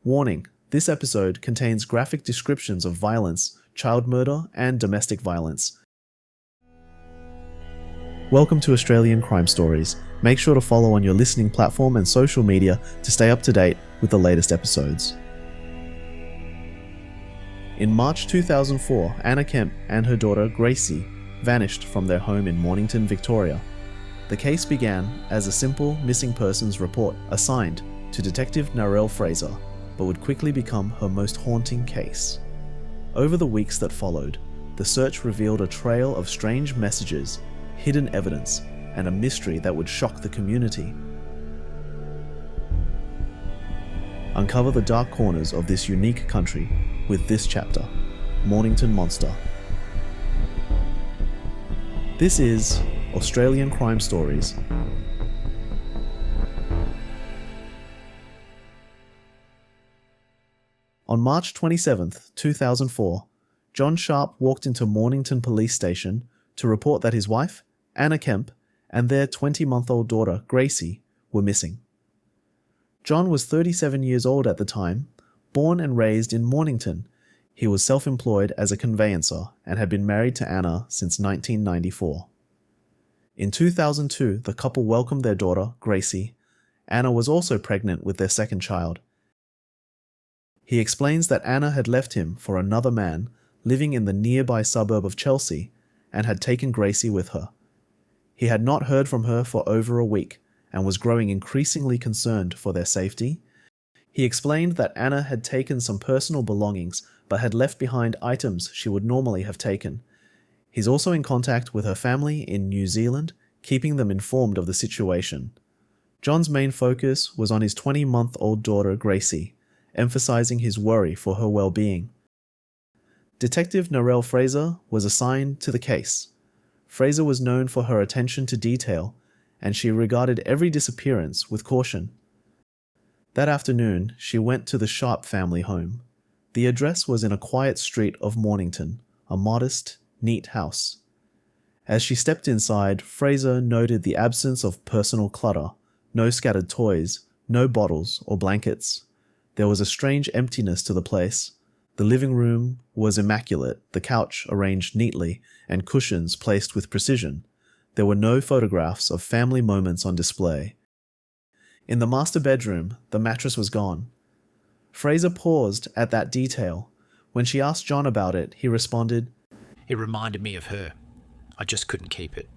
Warning: this episode contains graphic descriptions of violence, child murder, and domestic violence. Welcome to Australian Crime Stories. Make sure to follow on your listening platform and social media to stay up to date with the latest episodes. In March 2004, Anna Kemp and her daughter Gracie vanished from their home in Mornington, Victoria. The case began as a simple missing persons report assigned to Detective Narelle Fraser, but would quickly become her most haunting case. Over the weeks that followed, the search revealed a trail of strange messages, hidden evidence, and a mystery that would shock the community. Uncover the dark corners of this unique country with this chapter, Mornington Monster. This is Australian Crime Stories. On March 27, 2004, John Sharp walked into Mornington Police Station to report that his wife, Anna Kemp, and their 20-month-old daughter, Gracie, were missing. John was 37 years old at the time, born and raised in Mornington. He was self-employed as a conveyancer and had been married to Anna since 1994. In 2002, the couple welcomed their daughter, Gracie. Anna was also pregnant with their second child. He explains that Anna had left him for another man living in the nearby suburb of Chelsea and had taken Gracie with her. He had not heard from her for over a week and was growing increasingly concerned for their safety. He explained that Anna had taken some personal belongings but had left behind items she would normally have taken. He's also in contact with her family in New Zealand, keeping them informed of the situation. John's main focus was on his 20-month-old daughter Gracie, emphasizing his worry for her well-being. Detective Narelle Fraser was assigned to the case. Fraser was known for her attention to detail, and she regarded every disappearance with caution. That afternoon, she went to the Sharp family home. The address was in a quiet street of Mornington, a modest, neat house. As she stepped inside, Fraser noted the absence of personal clutter, no scattered toys, no bottles or blankets. There was a strange emptiness to the place. The living room was immaculate, the couch arranged neatly, and cushions placed with precision. There were no photographs of family moments on display. In the master bedroom, the mattress was gone. Fraser paused at that detail. When she asked John about it, he responded, "It reminded me of her. I just couldn't keep it."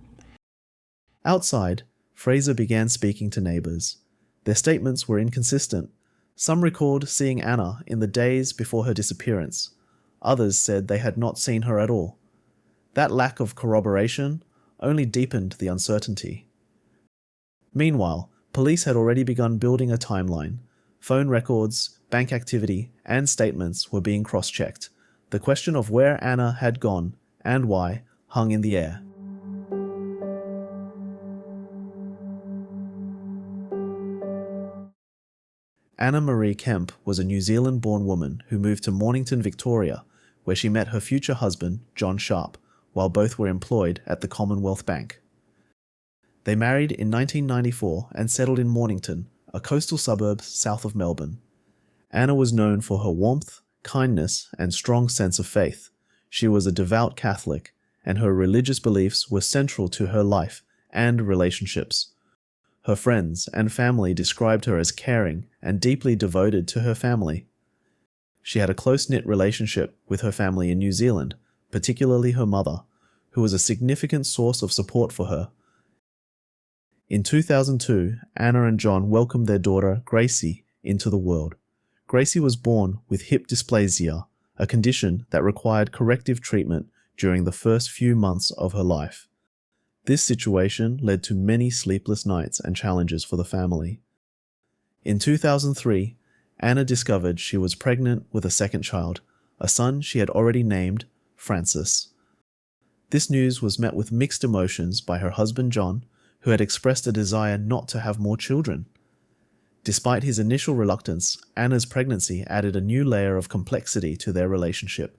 Outside, Fraser began speaking to neighbours. Their statements were inconsistent. Some recalled seeing Anna in the days before her disappearance. Others said they had not seen her at all. That lack of corroboration only deepened the uncertainty. Meanwhile, police had already begun building a timeline. Phone records, bank activity, and statements were being cross-checked. The question of where Anna had gone and why hung in the air. Anna Marie Kemp was a New Zealand-born woman who moved to Mornington, Victoria, where she met her future husband, John Sharp, while both were employed at the Commonwealth Bank. They married in 1994 and settled in Mornington, a coastal suburb south of Melbourne. Anna was known for her warmth, kindness, and strong sense of faith. She was a devout Catholic, and her religious beliefs were central to her life and relationships. Her friends and family described her as caring and deeply devoted to her family. She had a close-knit relationship with her family in New Zealand, particularly her mother, who was a significant source of support for her. In 2002, Anna and John welcomed their daughter, Gracie, into the world. Gracie was born with hip dysplasia, a condition that required corrective treatment during the first few months of her life. This situation led to many sleepless nights and challenges for the family. In 2003, Anna discovered she was pregnant with a second child, a son she had already named Francis. This news was met with mixed emotions by her husband John, who had expressed a desire not to have more children. Despite his initial reluctance, Anna's pregnancy added a new layer of complexity to their relationship.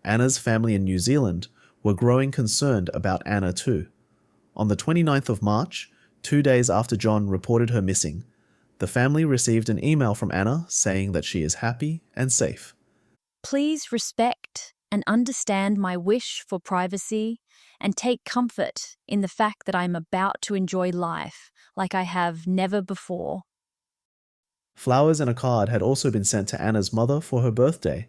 Anna's family in New Zealand were growing concerned about Anna too. On the 29th of March, 2 days after John reported her missing, The family received an email from Anna saying that she is happy and safe. Please respect and understand my wish for privacy and take comfort in the fact that I am about to enjoy life like I have never before. Flowers and a card had also been sent to Anna's mother for her birthday.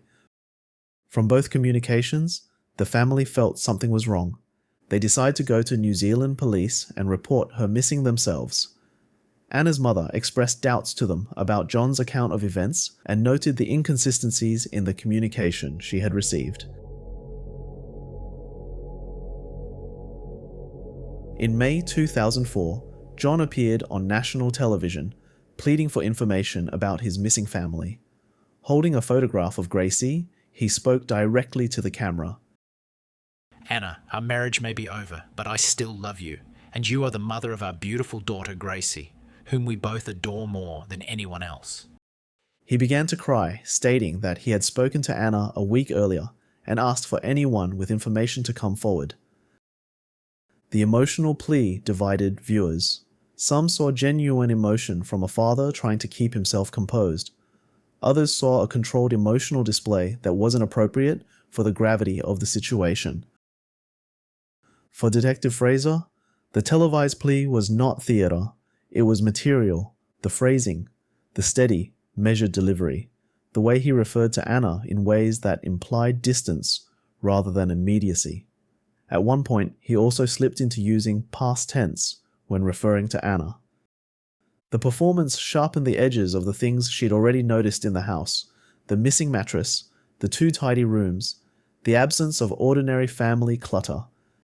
From both communications, the family felt something was wrong. They decided to go to New Zealand police and report her missing themselves. Anna's mother expressed doubts to them about John's account of events and noted the inconsistencies in the communication she had received. In May 2004, John appeared on national television, pleading for information about his missing family. Holding a photograph of Gracie, he spoke directly to the camera. Anna, our marriage may be over, but I still love you, and you are the mother of our beautiful daughter Gracie, whom we both adore more than anyone else. He began to cry, stating that he had spoken to Anna a week earlier and asked for anyone with information to come forward. The emotional plea divided viewers. Some saw genuine emotion from a father trying to keep himself composed. Others saw a controlled emotional display that wasn't appropriate for the gravity of the situation. For Detective Fraser, the televised plea was not theatre. It was material, the phrasing, the steady, measured delivery, the way he referred to Anna in ways that implied distance rather than immediacy. At one point, he also slipped into using past tense when referring to Anna. The performance sharpened the edges of the things she'd already noticed in the house: the missing mattress, the too tidy rooms, the absence of ordinary family clutter.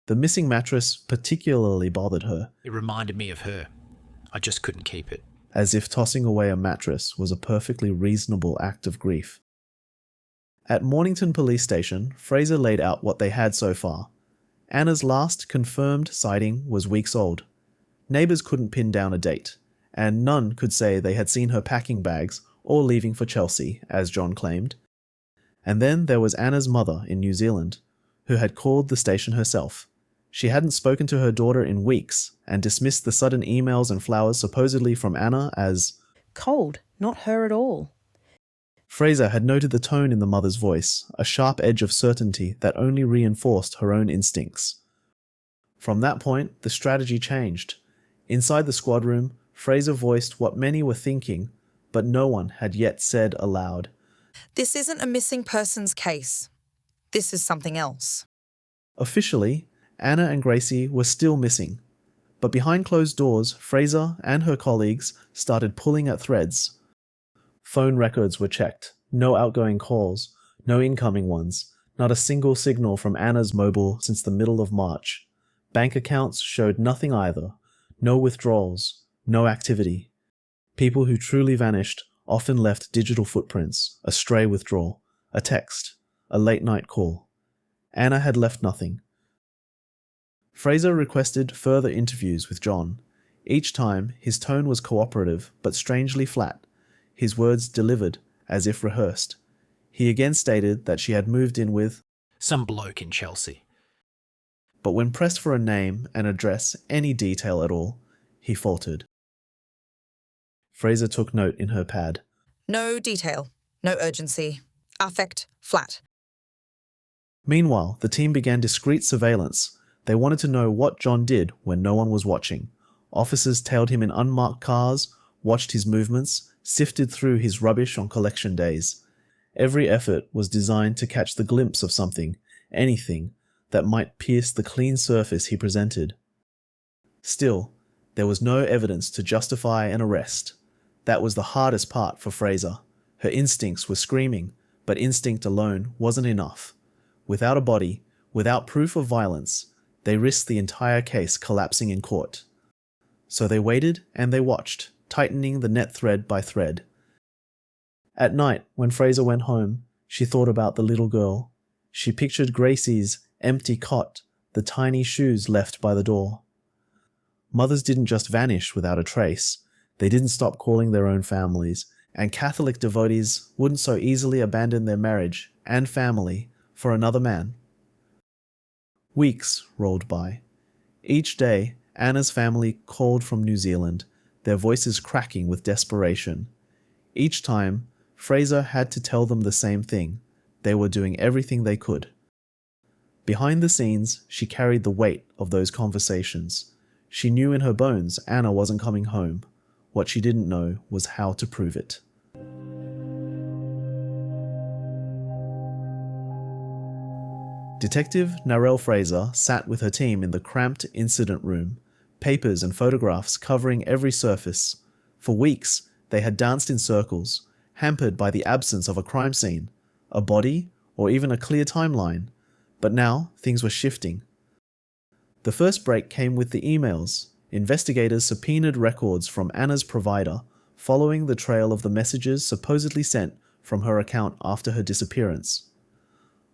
The missing mattress particularly bothered her. It reminded me of her. I just couldn't keep it. As if tossing away a mattress was a perfectly reasonable act of grief. At Mornington Police Station, Fraser laid out what they had so far. Anna's last confirmed sighting was weeks old. Neighbours couldn't pin down a date, and none could say they had seen her packing bags or leaving for Chelsea, as John claimed. And then there was Anna's mother in New Zealand, who had called the station herself. She hadn't spoken to her daughter in weeks and dismissed the sudden emails and flowers supposedly from Anna as cold, not her at all. Fraser had noted the tone in the mother's voice, a sharp edge of certainty that only reinforced her own instincts. From that point, the strategy changed. Inside the squad room, Fraser voiced what many were thinking, but no one had yet said aloud. This isn't a missing persons case. This is something else. Officially, Anna and Gracie were still missing. But behind closed doors, Fraser and her colleagues started pulling at threads. Phone records were checked. No outgoing calls, no incoming ones, not a single signal from Anna's mobile since the middle of March. Bank accounts showed nothing either. No withdrawals, no activity. People who truly vanished often left digital footprints, a stray withdrawal, a text, a late-night call. Anna had left nothing. Fraser requested further interviews with John. Each time, his tone was cooperative but strangely flat, his words delivered as if rehearsed. He again stated that she had moved in with some bloke in Chelsea. But when pressed for a name, an address, any detail at all, he faltered. Fraser took note in her pad. No detail, no urgency. Affect flat. Meanwhile, the team began discreet surveillance. They wanted to know what John did when no one was watching. Officers tailed him in unmarked cars, watched his movements, sifted through his rubbish on collection days. Every effort was designed to catch the glimpse of something, anything, that might pierce the clean surface he presented. Still, there was no evidence to justify an arrest. That was the hardest part for Fraser. Her instincts were screaming, but instinct alone wasn't enough. Without a body, without proof of violence, they risked the entire case collapsing in court. So they waited and they watched, tightening the net thread by thread. At night, when Fraser went home, she thought about the little girl. She pictured Gracie's empty cot, the tiny shoes left by the door. Mothers didn't just vanish without a trace. They didn't stop calling their own families, and Catholic devotees wouldn't so easily abandon their marriage and family for another man. Weeks rolled by. Each day, Anna's family called from New Zealand. their voices cracking with desperation. Each time, Fraser had to tell them the same thing. They were doing everything they could. Behind the scenes, she carried the weight of those conversations. She knew in her bones Anna wasn't coming home. What she didn't know was how to prove it. Detective Narelle Fraser sat with her team in the cramped incident room, papers and photographs covering every surface. For weeks, they had danced in circles, hampered by the absence of a crime scene, a body, or even a clear timeline. But now, things were shifting. The first break came with the emails. Investigators subpoenaed records from Anna's provider, following the trail of the messages supposedly sent from her account after her disappearance.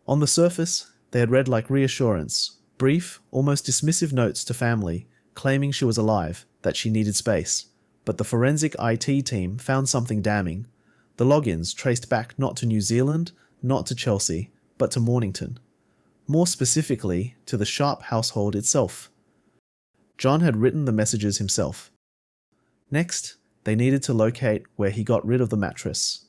On the surface, they had read like reassurance, brief, almost dismissive notes to family, claiming she was alive, that she needed space. But the forensic IT team found something damning. The logins traced back not to New Zealand, not to Chelsea, but to Mornington. More specifically, to the Sharp household itself. John had written the messages himself. Next, they needed to locate where he got rid of the mattress.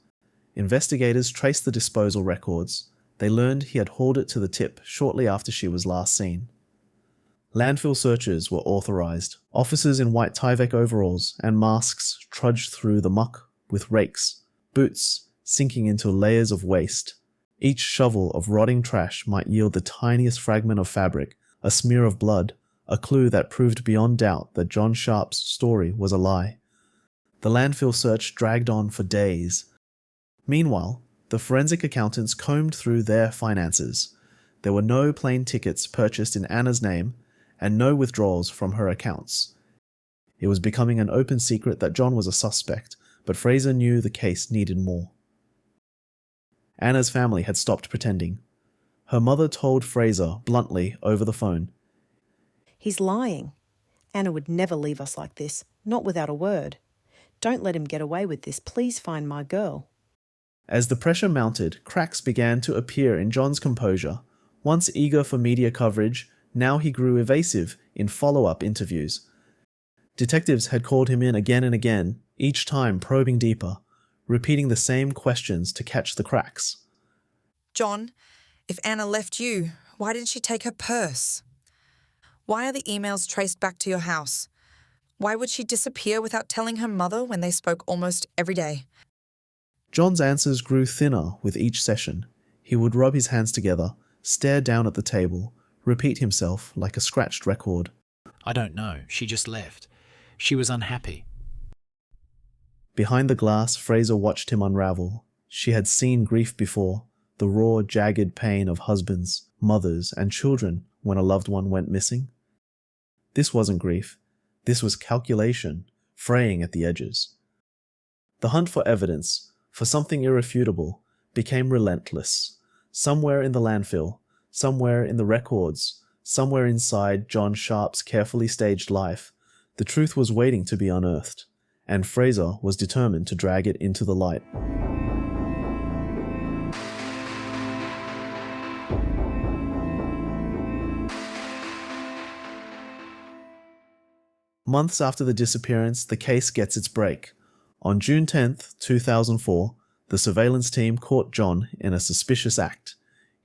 Investigators traced the disposal records. They learned he had hauled it to the tip shortly after she was last seen. Landfill searches were authorized. Officers in white Tyvek overalls and masks trudged through the muck with rakes, boots sinking into layers of waste. Each shovel of rotting trash might yield the tiniest fragment of fabric, a smear of blood, a clue that proved beyond doubt that John Sharp's story was a lie. The landfill search dragged on for days. Meanwhile, the forensic accountants combed through their finances. There were no plane tickets purchased in Anna's name, and no withdrawals from her accounts. It was becoming an open secret that John was a suspect, but Fraser knew the case needed more. Anna's family had stopped pretending. Her mother told Fraser bluntly over the phone, He's lying. Anna would never leave us like this, not without a word. Don't let him get away with this. Please find my girl. As the pressure mounted, cracks began to appear in John's composure. Once eager for media coverage, now he grew evasive in follow-up interviews. Detectives had called him in again and again, each time probing deeper, repeating the same questions to catch the cracks. John, if Anna left you, why did she take her purse? Why are the emails traced back to your house? Why would she disappear without telling her mother when they spoke almost every day? John's answers grew thinner with each session. He would rub his hands together, stare down at the table, repeat himself like a scratched record. I don't know. She just left. She was unhappy. Behind the glass, Fraser watched him unravel. She had seen grief before, the raw, jagged pain of husbands, mothers, and children when a loved one went missing. This wasn't grief. This was calculation, fraying at the edges. The hunt for evidence, for something irrefutable, became relentless. Somewhere in the landfill, somewhere in the records, somewhere inside John Sharp's carefully staged life, the truth was waiting to be unearthed, and Fraser was determined to drag it into the light. Months after the disappearance, the case gets its break. On June 10th, 2004, the surveillance team caught John in a suspicious act.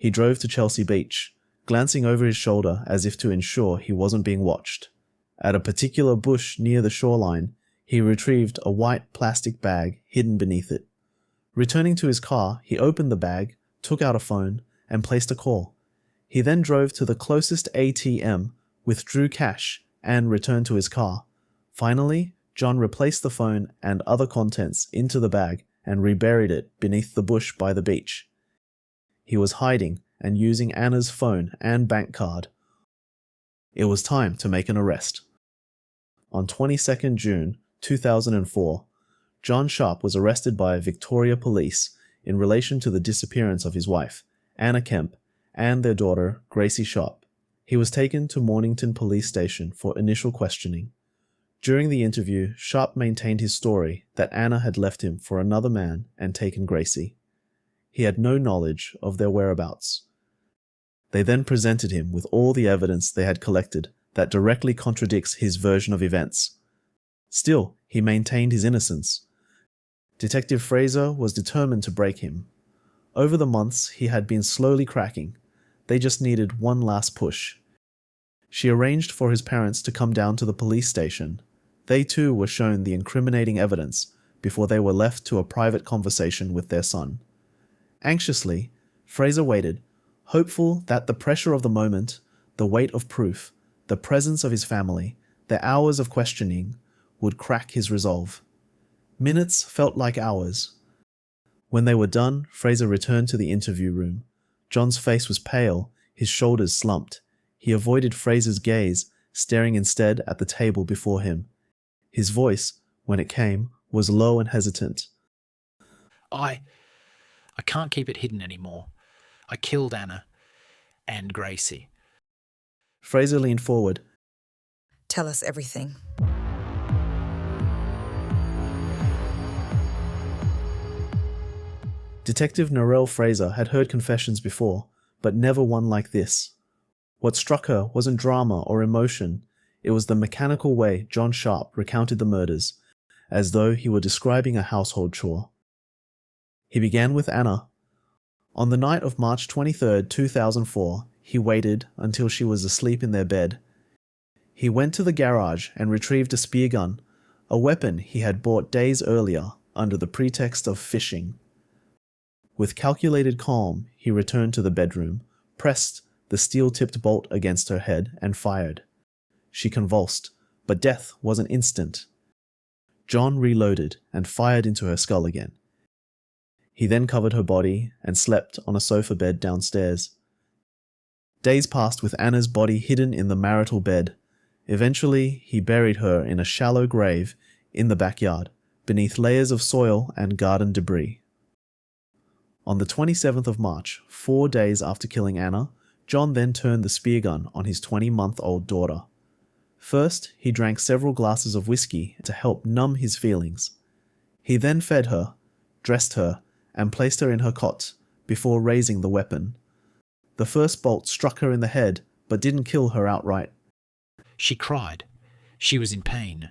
He drove to Chelsea Beach, glancing over his shoulder as if to ensure he wasn't being watched. At a particular bush near the shoreline, he retrieved a white plastic bag hidden beneath it. Returning to his car, he opened the bag, took out a phone, and placed a call. He then drove to the closest ATM, withdrew cash, and returned to his car. Finally, John replaced the phone and other contents into the bag and reburied it beneath the bush by the beach. He was hiding and using Anna's phone and bank card. It was time to make an arrest. On 22nd June 2004, John Sharp was arrested by Victoria Police in relation to the disappearance of his wife, Anna Kemp, and their daughter, Gracie Sharp. He was taken to Mornington Police Station for initial questioning. During the interview, Sharp maintained his story that Anna had left him for another man and taken Gracie. He had no knowledge of their whereabouts. They then presented him with all the evidence they had collected that directly contradicts his version of events. Still, he maintained his innocence. Detective Fraser was determined to break him. Over the months, he had been slowly cracking. They just needed one last push. She arranged for his parents to come down to the police station. They too were shown the incriminating evidence before they were left to a private conversation with their son. Anxiously, Fraser waited, hopeful that the pressure of the moment, the weight of proof, the presence of his family, the hours of questioning, would crack his resolve. Minutes felt like hours. When they were done, Fraser returned to the interview room. John's face was pale, his shoulders slumped. He avoided Fraser's gaze, staring instead at the table before him. His voice, when it came, was low and hesitant. I can't keep it hidden anymore. I killed Anna and Gracie. Fraser leaned forward. Tell us everything. Detective Narelle Fraser had heard confessions before, but never one like this. What struck her wasn't drama or emotion, it was the mechanical way John Sharp recounted the murders, as though he were describing a household chore. He began with Anna. On the night of March 23, 2004, he waited until she was asleep in their bed. He went to the garage and retrieved a spear gun, a weapon he had bought days earlier under the pretext of fishing. With calculated calm, he returned to the bedroom, pressed the steel-tipped bolt against her head, and fired. She convulsed, but death wasn't instant. John reloaded and fired into her skull again. He then covered her body and slept on a sofa bed downstairs. Days passed with Anna's body hidden in the marital bed. Eventually, he buried her in a shallow grave in the backyard, beneath layers of soil and garden debris. On the 27th of March, 4 days after killing Anna, John then turned the spear gun on his 20-month-old daughter. First, he drank several glasses of whiskey to help numb his feelings. He then fed her, dressed her, and placed her in her cot before raising the weapon. The first bolt struck her in the head, but didn't kill her outright. She cried. She was in pain.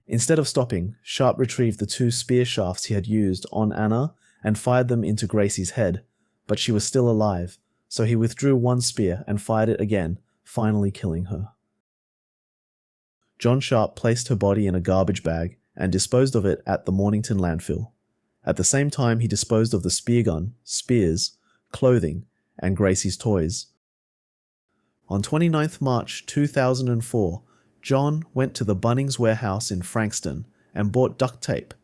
Instead of stopping, Sharp retrieved the 2 spear shafts he had used on Anna and fired them into Gracie's head, but she was still alive, so he withdrew one spear and fired it again, finally killing her. John Sharp placed her body in a garbage bag and disposed of it at the Mornington landfill. At the same time, he disposed of the spear gun, spears, clothing, and Gracie's toys. On 29th March 2004, John went to the Bunnings warehouse in Frankston and bought duct tape,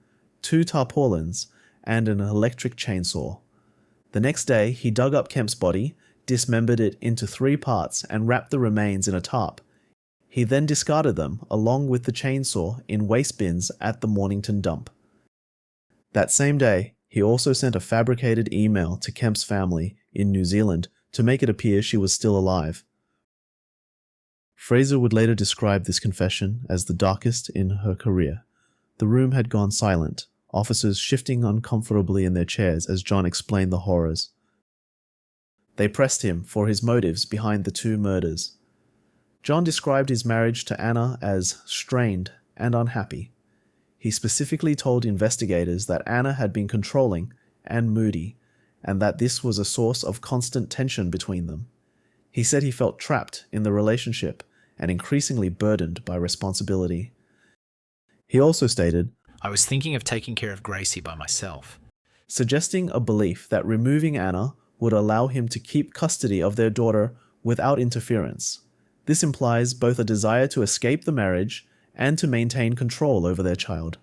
2 tarpaulins, and an electric chainsaw. The next day, he dug up Kemp's body, dismembered it into 3 parts, and wrapped the remains in a tarp. He then discarded them, along with the chainsaw, in waste bins at the Mornington dump. That same day, he also sent a fabricated email to Kemp's family in New Zealand to make it appear she was still alive. Fraser would later describe this confession as the darkest in her career. The room had gone silent, officers shifting uncomfortably in their chairs as John explained the horrors. They pressed him for his motives behind the 2 murders. John described his marriage to Anna as strained and unhappy. He specifically told investigators that Anna had been controlling and moody, and that this was a source of constant tension between them. He said he felt trapped in the relationship and increasingly burdened by responsibility. He also stated, I was thinking of taking care of Gracie by myself. Suggesting a belief that removing Anna would allow him to keep custody of their daughter without interference. This implies both a desire to escape the marriage and to maintain control over their child.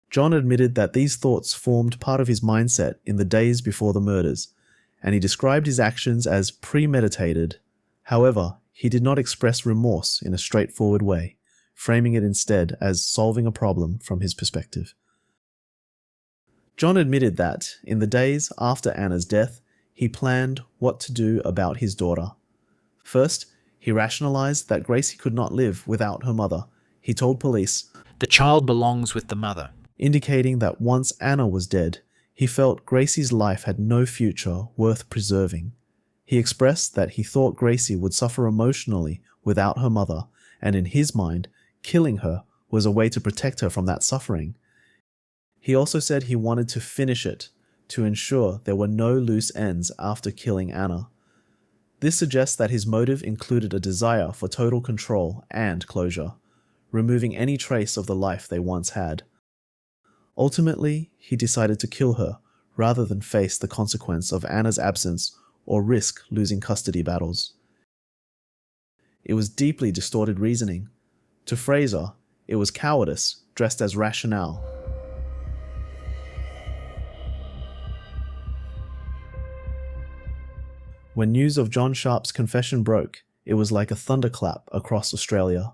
John admitted that these thoughts formed part of his mindset in the days before the murders, and he described his actions as premeditated. However, he did not express remorse in a straightforward way, framing it instead as solving a problem from his perspective. John admitted that, in the days after Anna's death, he planned what to do about his daughter. First, he rationalized that Gracie could not live without her mother. He told police, The child belongs with the mother. Indicating that once Anna was dead, he felt Gracie's life had no future worth preserving. He expressed that he thought Gracie would suffer emotionally without her mother, and in his mind, killing her was a way to protect her from that suffering. He also said he wanted to finish it, to ensure there were no loose ends after killing Anna. This suggests that his motive included a desire for total control and closure, removing any trace of the life they once had. Ultimately, he decided to kill her rather than face the consequence of Anna's absence or risk losing custody battles. It was deeply distorted reasoning. To Fraser, it was cowardice dressed as rationale. When news of John Sharp's confession broke, it was like a thunderclap across Australia.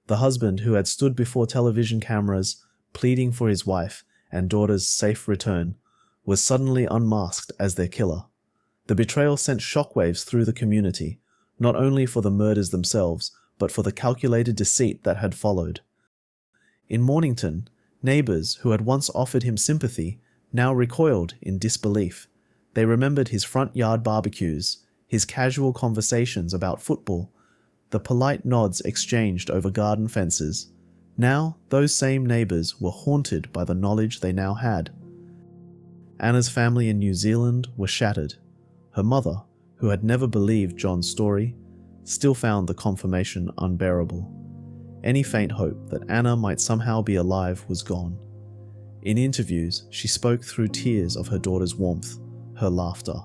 The husband who had stood before television cameras, pleading for his wife and daughter's safe return, was suddenly unmasked as their killer. The betrayal sent shockwaves through the community, not only for the murders themselves, but for the calculated deceit that had followed. In Mornington, neighbours who had once offered him sympathy now recoiled in disbelief. They remembered his front yard barbecues, his casual conversations about football, the polite nods exchanged over garden fences. Now, those same neighbours were haunted by the knowledge they now had. Anna's family in New Zealand were shattered. Her mother, who had never believed John's story, still found the confirmation unbearable. Any faint hope that Anna might somehow be alive was gone. In interviews, she spoke through tears of her daughter's warmth, her laughter,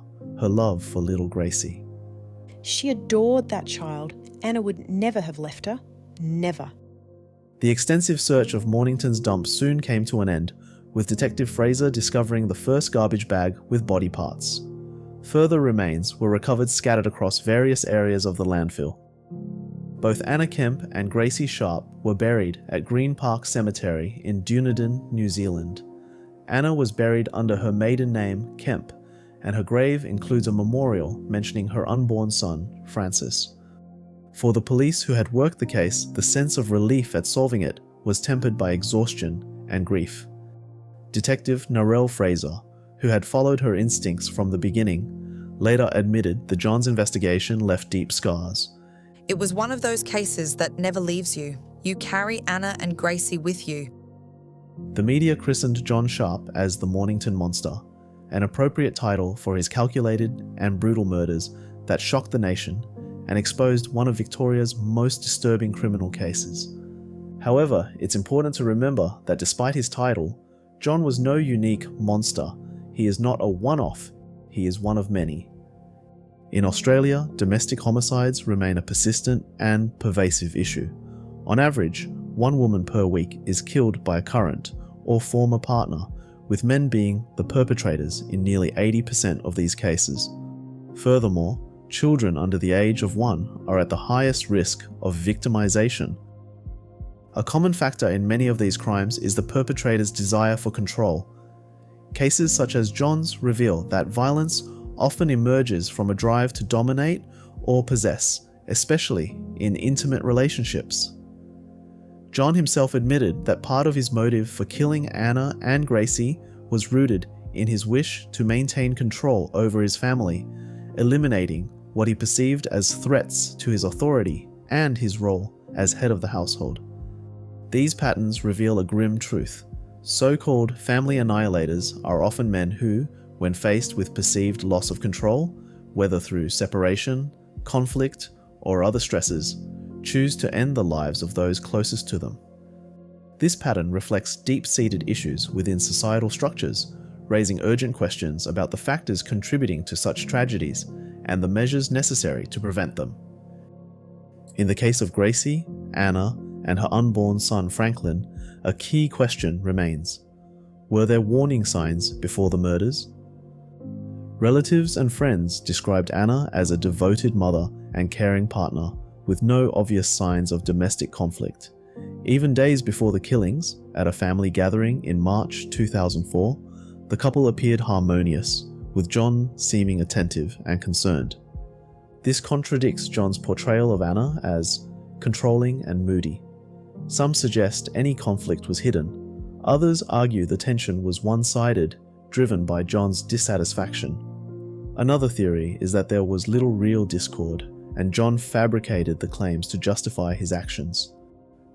her love for little Gracie. She adored that child. Anna would never have left her. Never. The extensive search of Mornington's dump soon came to an end, with Detective Fraser discovering the first garbage bag with body parts. Further remains were recovered scattered across various areas of the landfill. Both Anna Kemp and Gracie Sharp were buried at Green Park Cemetery in Dunedin, New Zealand. Anna was buried under her maiden name, Kemp, and her grave includes a memorial mentioning her unborn son, Francis. For the police who had worked the case, the sense of relief at solving it was tempered by exhaustion and grief. Detective Narelle Fraser, who had followed her instincts from the beginning, later admitted the Johns investigation left deep scars. It was one of those cases that never leaves you. You carry Anna and Gracie with you. The media christened John Sharp as the Mornington Monster, an appropriate title for his calculated and brutal murders that shocked the nation and exposed one of Victoria's most disturbing criminal cases. However, it's important to remember that despite his title, John was no unique monster. He is not a one-off, he is one of many. In Australia, domestic homicides remain a persistent and pervasive issue. On average, one woman per week is killed by a current or former partner, with men being the perpetrators in nearly 80% of these cases. Furthermore, children under the age of 1 are at the highest risk of victimization. A common factor in many of these crimes is the perpetrator's desire for control. Cases such as John's reveal that violence often emerges from a drive to dominate or possess, especially in intimate relationships. John himself admitted that part of his motive for killing Anna and Gracie was rooted in his wish to maintain control over his family, eliminating what he perceived as threats to his authority and his role as head of the household. These patterns reveal a grim truth. So-called family annihilators are often men who, when faced with perceived loss of control, whether through separation, conflict, or other stresses, choose to end the lives of those closest to them. This pattern reflects deep-seated issues within societal structures, raising urgent questions about the factors contributing to such tragedies and the measures necessary to prevent them. In the case of Gracie, Anna, and her unborn son Franklin, a key question remains. Were there warning signs before the murders? Relatives and friends described Anna as a devoted mother and caring partner, with no obvious signs of domestic conflict. Even days before the killings, at a family gathering in March 2004, the couple appeared harmonious, with John seeming attentive and concerned. This contradicts John's portrayal of Anna as controlling and moody. Some suggest any conflict was hidden. Others argue the tension was one-sided, driven by John's dissatisfaction. Another theory is that there was little real discord, and John fabricated the claims to justify his actions.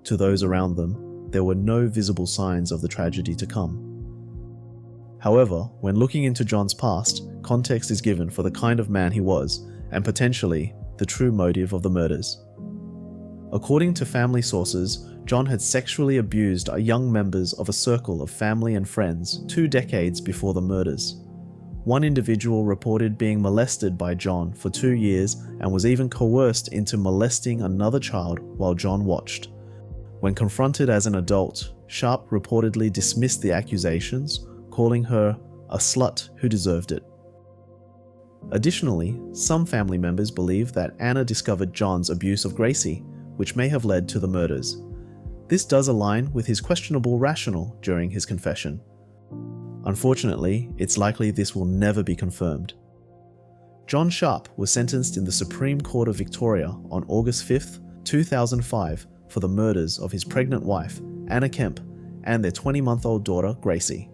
To those around them, there were no visible signs of the tragedy to come. However, when looking into John's past, context is given for the kind of man he was, and potentially the true motive of the murders. According to family sources, John had sexually abused young members of a circle of family and friends 2 decades before the murders. One individual reported being molested by John for 2 years and was even coerced into molesting another child while John watched. When confronted as an adult, Sharp reportedly dismissed the accusations, calling her a slut who deserved it. Additionally, some family members believe that Anna discovered John's abuse of Gracie, which may have led to the murders. This does align with his questionable rationale during his confession. Unfortunately, it's likely this will never be confirmed. John Sharp was sentenced in the Supreme Court of Victoria on August 5, 2005 for the murders of his pregnant wife, Anna Kemp, and their 20-month-old daughter, Gracie.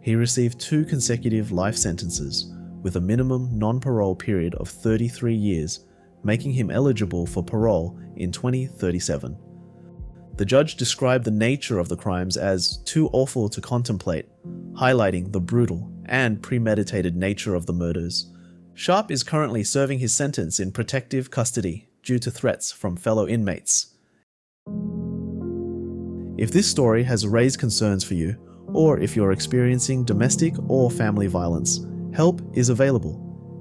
He received 2 consecutive life sentences, with a minimum non-parole period of 33 years, making him eligible for parole in 2037. The judge described the nature of the crimes as too awful to contemplate, highlighting the brutal and premeditated nature of the murders. Sharp is currently serving his sentence in protective custody due to threats from fellow inmates. If this story has raised concerns for you, or if you're experiencing domestic or family violence, help is available.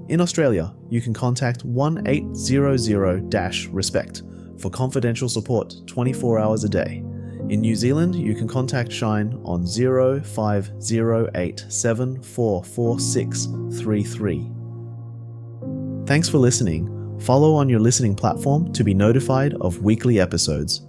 In Australia, you can contact 1800-RESPECT for confidential support 24 hours a day. In New Zealand, you can contact Shine on 0508744633. Thanks for listening. Follow on your listening platform to be notified of weekly episodes.